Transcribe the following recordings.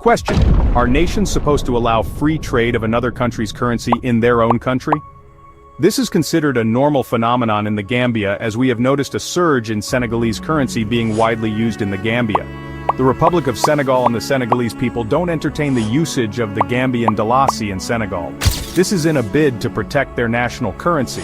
Question: are nations supposed to allow free trade of another country's currency in their own country? This is considered a normal phenomenon in the Gambia, as we have noticed a surge in Senegalese currency being widely used in the Gambia. The Republic of Senegal and the Senegalese people don't entertain the usage of the Gambian Dalasi in Senegal. This is in a bid to protect their national currency.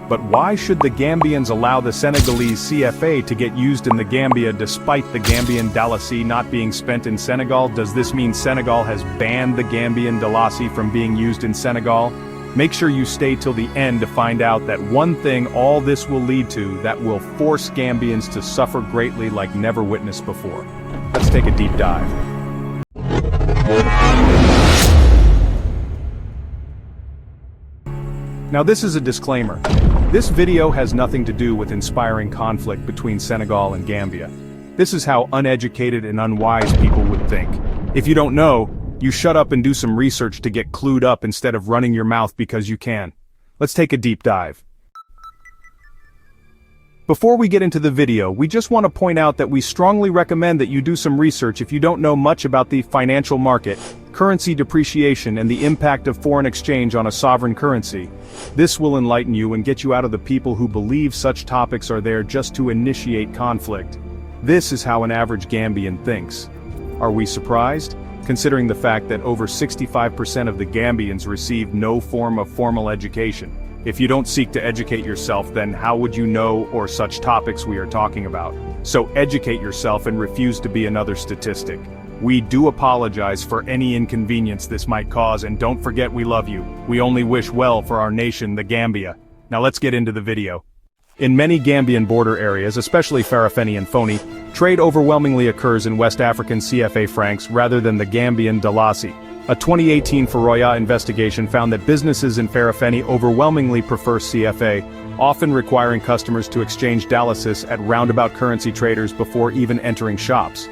But why should the Gambians allow the Senegalese CFA to get used in the Gambia despite the Gambian Dalasi not being spent in Senegal? Does this mean Senegal has banned the Gambian Dalasi from being used in Senegal? Make sure you stay till the end to find out that one thing all this will lead to that will force Gambians to suffer greatly like never witnessed before. Let's take a deep dive. Now this is a disclaimer. This video has nothing to do with inspiring conflict between Senegal and Gambia. This is how uneducated and unwise people would think. If you don't know, you shut up and do some research to get clued up instead of running your mouth because you can. Let's take a deep dive. Before we get into the video, we just want to point out that we strongly recommend that you do some research if you don't know much about the financial market, currency depreciation, and the impact of foreign exchange on a sovereign currency. This will enlighten you and get you out of the people who believe such topics are there just to initiate conflict. This is how an average Gambian thinks. Are we surprised? Considering the fact that over 65% of the Gambians receive no form of formal education. If you don't seek to educate yourself, then how would you know or such topics we are talking about? So educate yourself and refuse to be another statistic. We do apologize for any inconvenience this might cause, and don't forget we love you. We only wish well for our nation, the Gambia. Now let's get into the video. In many Gambian border areas, especially Farafenni and Foni, trade overwhelmingly occurs in West African CFA francs rather than the Gambian Dalasi. A 2018 Faroya investigation found that businesses in Farafenni overwhelmingly prefer CFA, often requiring customers to exchange Dalasis at roundabout currency traders before even entering shops.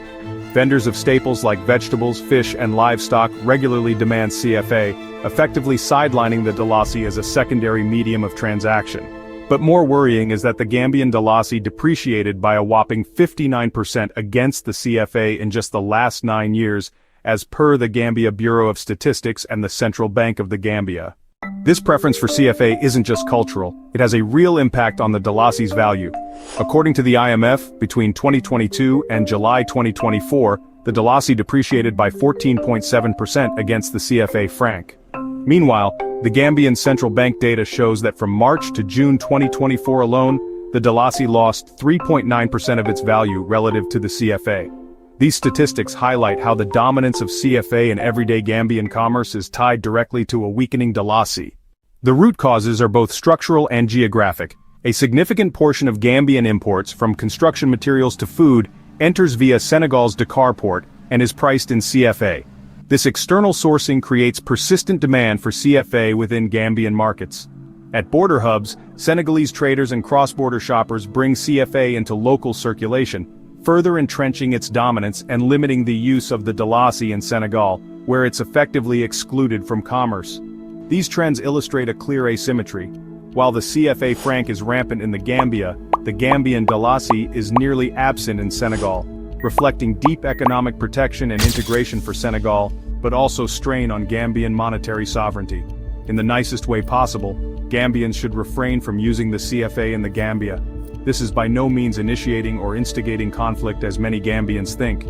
Vendors of staples like vegetables, fish, and livestock regularly demand CFA, effectively sidelining the Dalasi as a secondary medium of transaction. But more worrying is that the Gambian Dalasi depreciated by a whopping 59% against the CFA in just the last 9 years, as per the Gambia Bureau of Statistics and the Central Bank of the Gambia. This preference for CFA isn't just cultural, it has a real impact on the Dalasi's value. According to the IMF, between 2022 and July 2024, the Dalasi depreciated by 14.7% against the CFA franc. Meanwhile, the Gambian Central Bank data shows that from March to June 2024 alone, the Dalasi lost 3.9% of its value relative to the CFA. These statistics highlight how the dominance of CFA in everyday Gambian commerce is tied directly to a weakening Dalasi. The root causes are both structural and geographic. A significant portion of Gambian imports, from construction materials to food, enters via Senegal's Dakar port and is priced in CFA. This external sourcing creates persistent demand for CFA within Gambian markets. At border hubs, Senegalese traders and cross-border shoppers bring CFA into local circulation, further entrenching its dominance and limiting the use of the Dalasi in Senegal, where it's effectively excluded from commerce. These trends illustrate a clear asymmetry. While the CFA franc is rampant in the Gambia, the Gambian Dalasi is nearly absent in Senegal, reflecting deep economic protection and integration for Senegal, but also strain on Gambian monetary sovereignty. In the nicest way possible, Gambians should refrain from using the CFA in the Gambia. This is by no means initiating or instigating conflict as many Gambians think.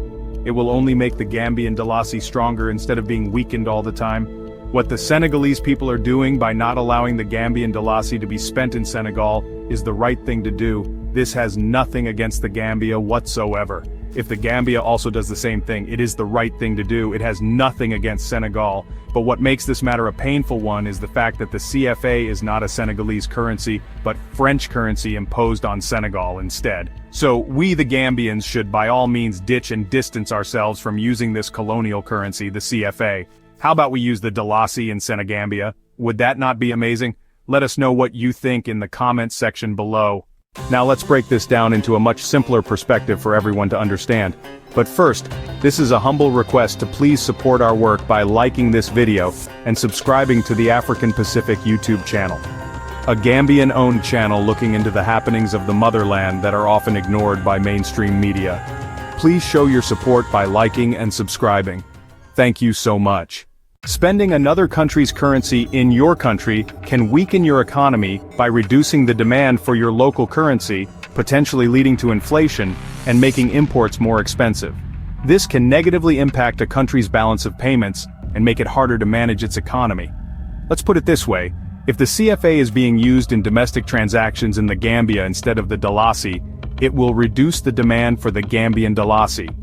It will only make the Gambian Dalasi stronger instead of being weakened all the time. What the Senegalese people are doing by not allowing the Gambian Dalasi to be spent in Senegal is the right thing to do. This has nothing against the Gambia whatsoever. If the Gambia also does the same thing, it is the right thing to do. It has nothing against Senegal. But what makes this matter a painful one is the fact that the CFA is not a Senegalese currency, but French currency imposed on Senegal instead. So we the Gambians should by all means ditch and distance ourselves from using this colonial currency, the CFA. How about we use the Dalasi in Senegambia? Would that not be amazing? Let us know what you think in the comments section below. Now let's break this down into a much simpler perspective for everyone to understand. But first, this is a humble request to please support our work by liking this video and subscribing to the African Pacific YouTube channel. A Gambian-owned channel looking into the happenings of the motherland that are often ignored by mainstream media. Please show your support by liking and subscribing. Thank you so much. Spending another country's currency in your country can weaken your economy by reducing the demand for your local currency, potentially leading to inflation and making imports more expensive. This can negatively impact a country's balance of payments and make it harder to manage its economy. Let's put it this way, if the CFA is being used in domestic transactions in the Gambia instead of the Dalasi, it will reduce the demand for the Gambian Dalasi.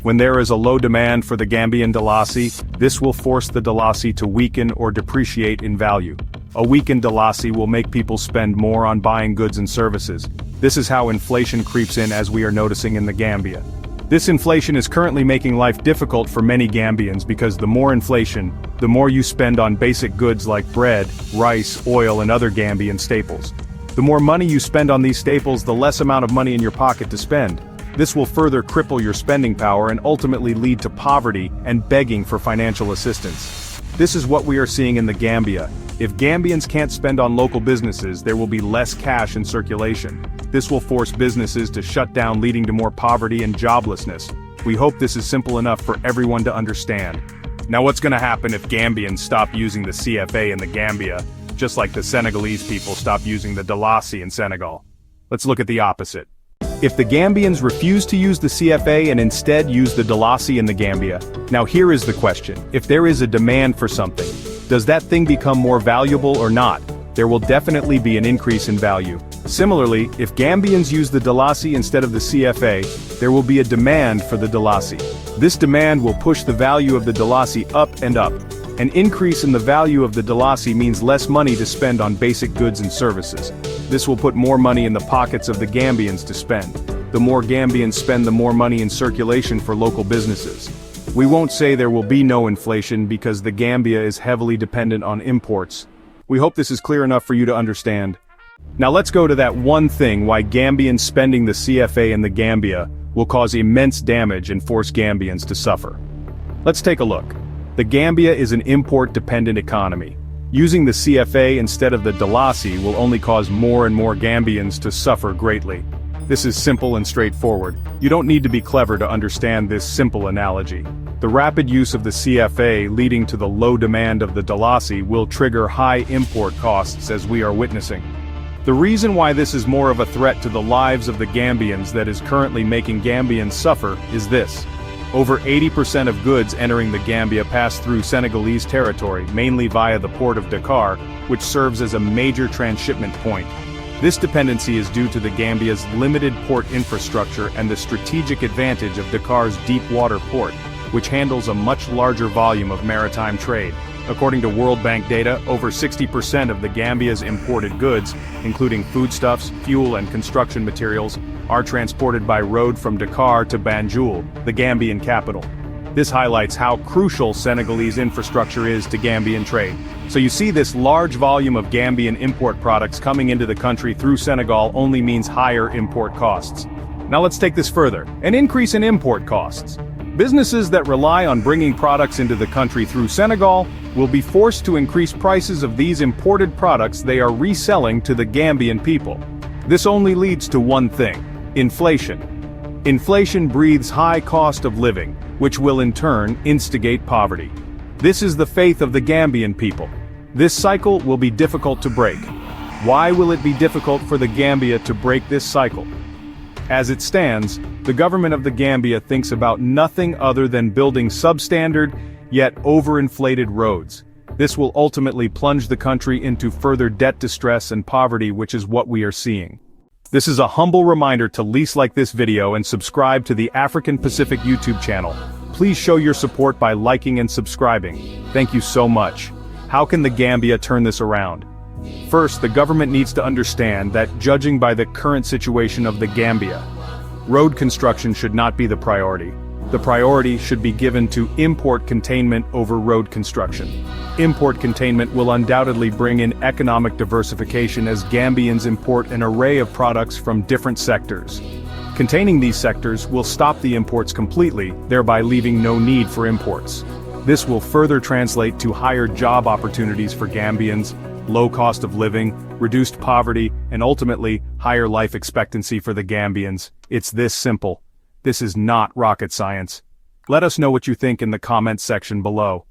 When there is a low demand for the Gambian Dalasi, this will force the Dalasi to weaken or depreciate in value. A weakened Dalasi will make people spend more on buying goods and services. This is how inflation creeps in, as we are noticing in the Gambia. This inflation is currently making life difficult for many Gambians because the more inflation, the more you spend on basic goods like bread, rice, oil and other Gambian staples. The more money you spend on these staples, the less amount of money in your pocket to spend. This will further cripple your spending power and ultimately lead to poverty and begging for financial assistance. This is what we are seeing in the Gambia. If Gambians can't spend on local businesses, there will be less cash in circulation. This will force businesses to shut down, leading to more poverty and joblessness. We hope this is simple enough for everyone to understand. Now what's going to happen if Gambians stop using the CFA in the Gambia, just like the Senegalese people stop using the Dalasi in Senegal? Let's look at the opposite. If the Gambians refuse to use the CFA and instead use the Dalasi in the Gambia, now here is the question. If there is a demand for something, does that thing become more valuable or not? There will definitely be an increase in value. Similarly, if Gambians use the Dalasi instead of the CFA, there will be a demand for the Dalasi. This demand will push the value of the Dalasi up and up. An increase in the value of the Dalasi means less money to spend on basic goods and services. This will put more money in the pockets of the Gambians to spend. The more Gambians spend, the more money in circulation for local businesses. We won't say there will be no inflation because the Gambia is heavily dependent on imports. We hope this is clear enough for you to understand. Now let's go to that one thing why Gambians spending the CFA in the Gambia will cause immense damage and force Gambians to suffer. Let's take a look. The Gambia is an import-dependent economy. Using the CFA instead of the Dalasi will only cause more and more Gambians to suffer greatly. This is simple and straightforward. You don't need to be clever to understand this simple analogy. The rapid use of the CFA leading to the low demand of the Dalasi will trigger high import costs, as we are witnessing. The reason why this is more of a threat to the lives of the Gambians that is currently making Gambians suffer is this. Over 80% of goods entering the Gambia pass through Senegalese territory, mainly via the port of Dakar, which serves as a major transshipment point. This dependency is due to the Gambia's limited port infrastructure and the strategic advantage of Dakar's deep water port, which handles a much larger volume of maritime trade. According to World Bank data, over 60% of the Gambia's imported goods, including foodstuffs, fuel and construction materials, are transported by road from Dakar to Banjul, the Gambian capital. This highlights how crucial Senegalese infrastructure is to Gambian trade. So you see, this large volume of Gambian import products coming into the country through Senegal only means higher import costs. Now let's take this further. An increase in import costs. Businesses that rely on bringing products into the country through Senegal will be forced to increase prices of these imported products they are reselling to the Gambian people. This only leads to one thing: inflation. Inflation breathes high cost of living, which will in turn instigate poverty. This is the faith of the Gambian people. This cycle will be difficult to break. Why will it be difficult for the Gambia to break this cycle? As it stands, the government of the Gambia thinks about nothing other than building substandard, yet overinflated roads. This will ultimately plunge the country into further debt distress and poverty, which is what we are seeing. This is a humble reminder to like this video and subscribe to the African Pacific YouTube channel. Please show your support by liking and subscribing. Thank you so much. How can the Gambia turn this around? First, the government needs to understand that, judging by the current situation of the Gambia, road construction should not be the priority. The priority should be given to import containment over road construction. Import containment will undoubtedly bring in economic diversification as Gambians import an array of products from different sectors. Containing these sectors will stop the imports completely, thereby leaving no need for imports. This will further translate to higher job opportunities for Gambians, low cost of living, reduced poverty, and ultimately, higher life expectancy for the Gambians. It's this simple. This is not rocket science. Let us know what you think in the comments section below.